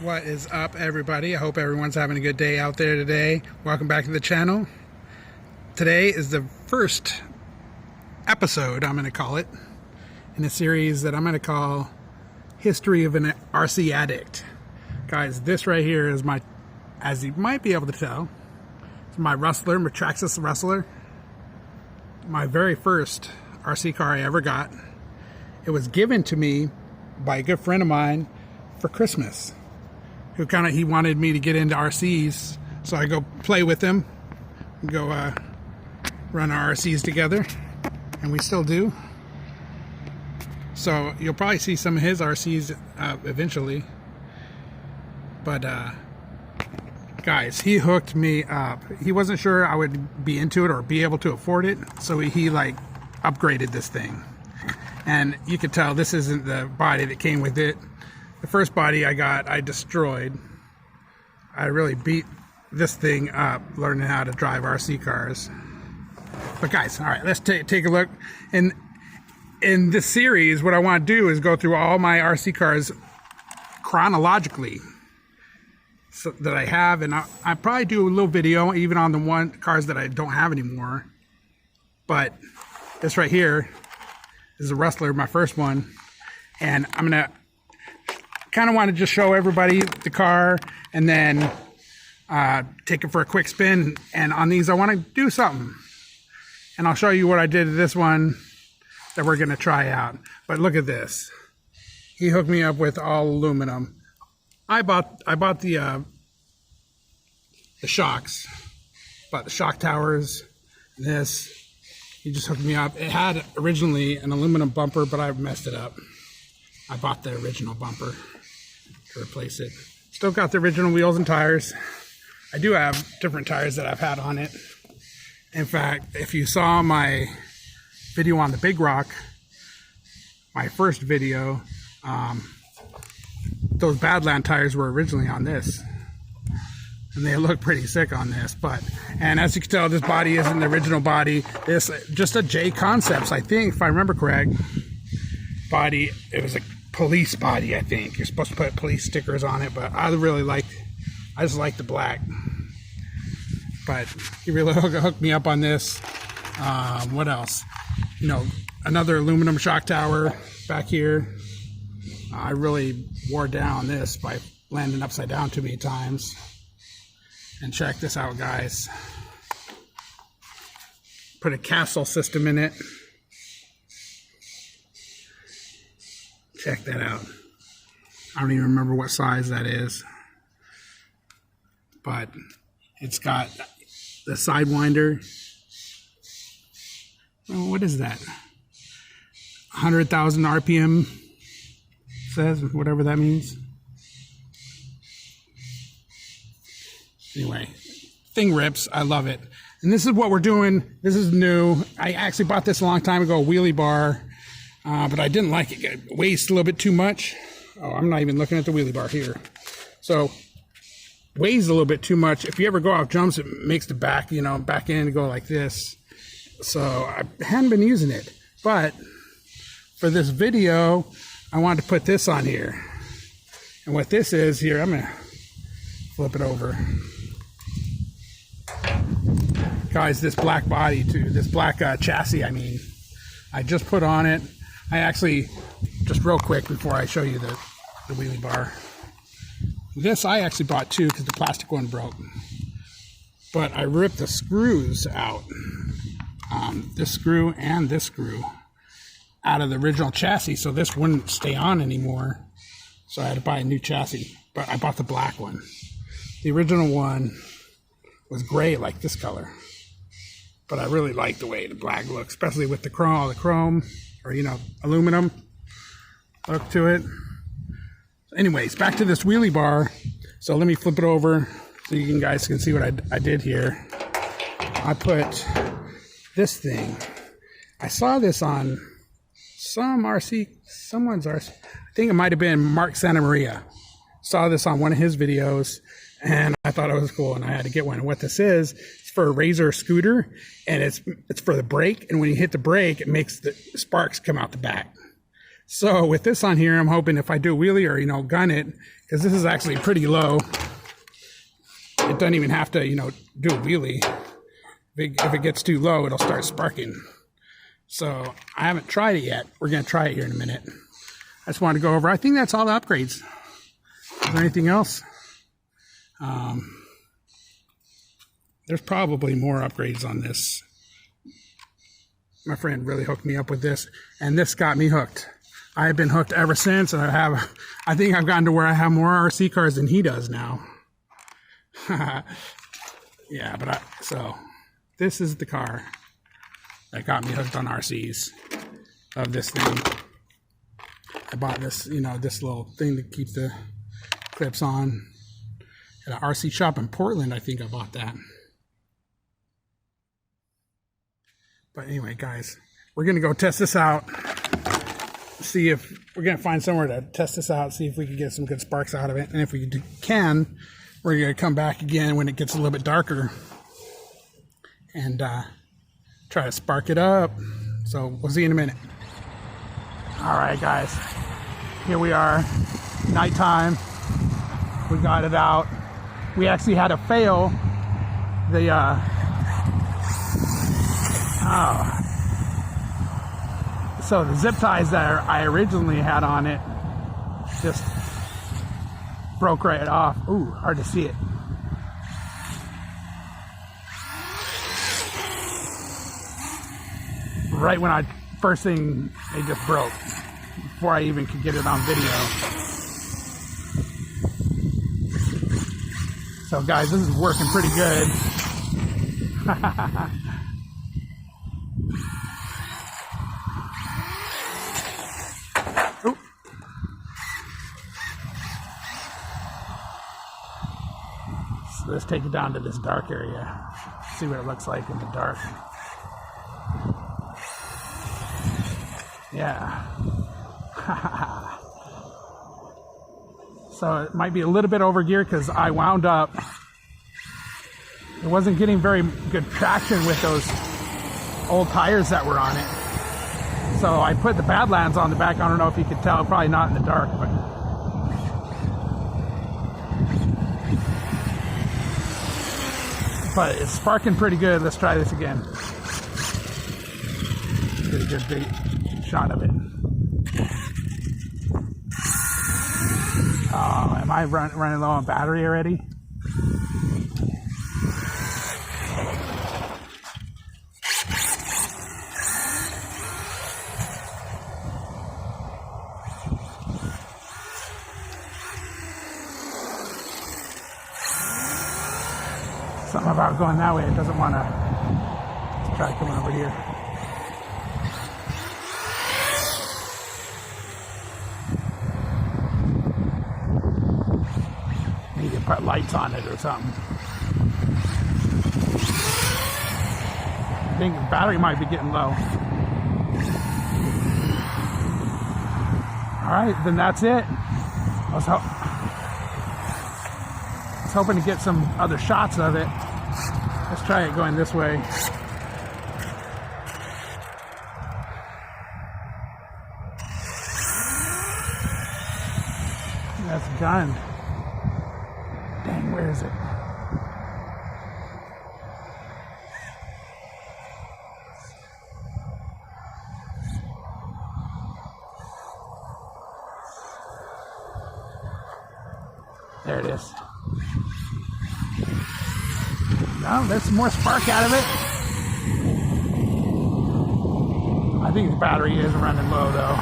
What is up, everybody? I hope everyone's having a good day out there today. Welcome back to the channel. Today is the first episode, I'm going to call it, in a series that I'm going to call History of an RC Addict. Guys, this right here is my, as you might be able to tell, it's my Rustler, my Traxxas Rustler. My very first RC car I ever got. It was given to me by a good friend of mine for Christmas, who he wanted me to get into RCs, so I go play with him, go run our RCs together, and we still do. So you'll probably see some of his RCs eventually, but guys, he hooked me up. He wasn't sure I would be into it or be able to afford it, so he like upgraded this thing. And you could tell this isn't the body that came with it. The first body I got, I destroyed. I really beat this thing up learning how to drive RC cars. But guys, all right, let's take a look. In this series, what I want to do is go through all my RC cars chronologically so that I have, and I probably do a little video even on the cars that I don't have anymore. But this right here is a Rustler, my first one, and I'm gonna kind of want to just show everybody the car and then take it for a quick spin. And on these I want to do something, and I'll show you what I did to this one that we're going to try out. But look at this, he hooked me up with all aluminum. I bought the shocks, bought the shock towers. This, he just hooked me up. It had originally an aluminum bumper, but I messed it up. I bought the original bumper to replace it. Still got the original wheels and tires. I do have different tires that I've had on it. In fact, if you saw my video on the Big Rock, my first video, those Badland tires were originally on this, and they look pretty sick on this. And as you can tell, this body isn't the original body. This just a J Concepts, I think, if I remember correct. Body, it was a police body, I think. You're supposed to put police stickers on it, but I just like the black. But he really hooked me up on this. What else? You know, another aluminum shock tower back here. I really wore down this by landing upside down too many times. And check this out, guys. Put a castle system in it. Check that out. I don't even remember what size that is, but it's got the sidewinder. Oh, what is that? 100,000 RPM says, whatever that means. Anyway, thing rips. I love it. And this is what we're doing. This is new. I actually bought this a long time ago, a wheelie bar. But I didn't like it. It weighs a little bit too much. Oh, I'm not even looking at the wheelie bar here. So, weighs a little bit too much. If you ever go off jumps, it makes the back end go like this. So, I hadn't been using it. But, for this video, I wanted to put this on here. And what this is here, I'm going to flip it over. Guys, this black body too, this black chassis, I just put on it. I actually, just real quick before I show you the wheelie bar, this I actually bought too because the plastic one broke. But I ripped the screws out, this screw and this screw, out of the original chassis, so this wouldn't stay on anymore. So I had to buy a new chassis, but I bought the black one. The original one was gray like this color, but I really like the way the black looks, especially with the chrome, or aluminum look to it. Anyways, back to this wheelie bar. So let me flip it over so you guys can see what I did here. I put this thing. I saw this on someone's RC. I think it might have been Mark Santa Maria. Saw this on one of his videos, and I thought it was cool, and I had to get one. And what this is, it's for a Razor scooter, and it's for the brake. And when you hit the brake, it makes the sparks come out the back. So with this on here, I'm hoping if I do a wheelie or, gun it, because this is actually pretty low. It doesn't even have to, do a wheelie. If it gets too low, it'll start sparking. So I haven't tried it yet. We're going to try it here in a minute. I just wanted to go over. I think that's all the upgrades. Is there anything else? There's probably more upgrades on this. My friend really hooked me up with this, and this got me hooked. I have been hooked ever since, and I think I've gotten to where I have more RC cars than he does now. Yeah, so this is the car that got me hooked on RCs of this thing. I bought this, this little thing to keep the clips on at an RC shop in Portland. I think I bought that. But anyway, guys, we're going to go test this out. See if we're going to find somewhere to test this out, see if we can get some good sparks out of it. And if we can, we're going to come back again when it gets a little bit darker and try to spark it up. So we'll see you in a minute. All right, guys, here we are, nighttime. We got it out. We actually had to fail the so the zip ties that I originally had on it just broke right off. Ooh, hard to see it. Right when first thing, they just broke before I even could get it on video. So guys, this is working pretty good. So let's take it down to this dark area. See what it looks like in the dark. Yeah. So it might be a little bit over gear because I wound up. It wasn't getting very good traction with those old tires that were on it. So I put the Badlands on the back. I don't know if you could tell, probably not in the dark, but it's sparking pretty good. Let's try this again. Get a good big shot of it. Oh, am I running low on battery already? Something about going that way, it doesn't want to. Let's try coming over here. Need to put lights on it or something. I think the battery might be getting low. Alright, then that's it. I was hoping to get some other shots of it. Let's try it going this way. That's done. Dang, where is it? There it is. No, there's some more spark out of it. I think the battery is running low though.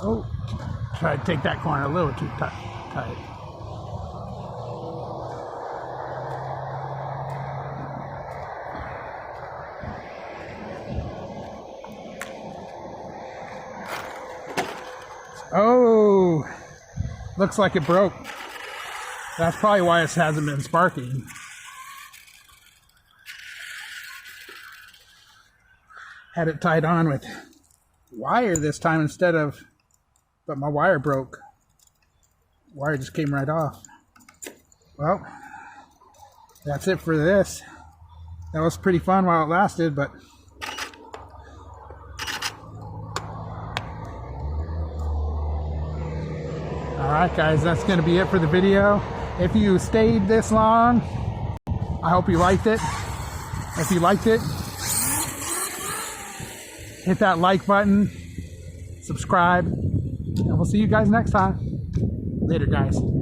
Oh, try to take that corner a little too tight. Oh, looks like it broke. That's probably why it hasn't been sparking. Had it tied on with wire this time instead of, but my wire broke. Wire just came right off. Well, that's it for this. That was pretty fun while it lasted, but alright guys, that's going to be it for the video. If you stayed this long, I hope you liked it. If you liked it, hit that like button, subscribe, and we'll see you guys next time. Later guys.